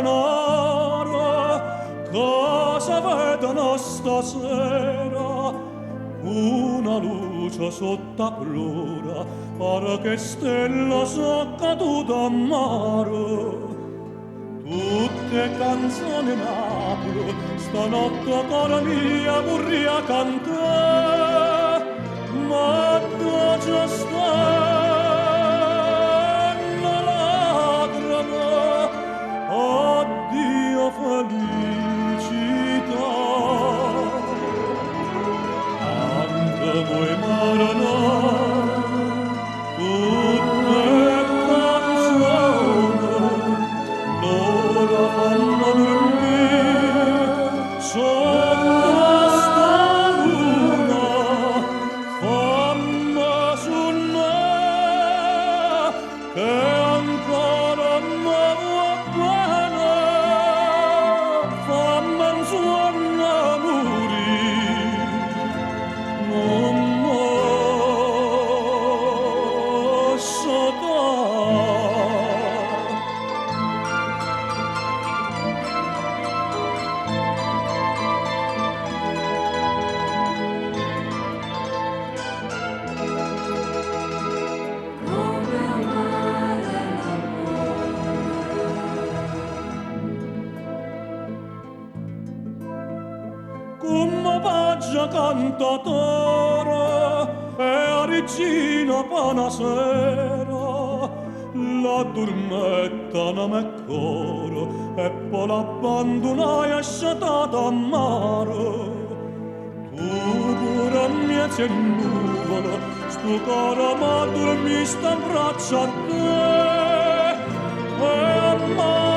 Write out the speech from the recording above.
marinara, cosa vedono stasera? Una luce sotto plura, pare che stella so caduta a mare. Tutte canzoni Napoli, stanotte cara mia vorria cantare, ma tu già stanno lacrime, addio felicità. Anche voi marinai, tutte canzoni, l'ora fanno dormire sotto sta luna, fammi suonare che ancora mi va bene, fammi suonare morire, non posso dare. Come paggia cantatore e a regina panasera, la dormetta non m'è coro e poi l'abbandonai asciatata a mare. Tu pure mia c'è nuvola, sto coro ma dormista in braccia a te e a mare.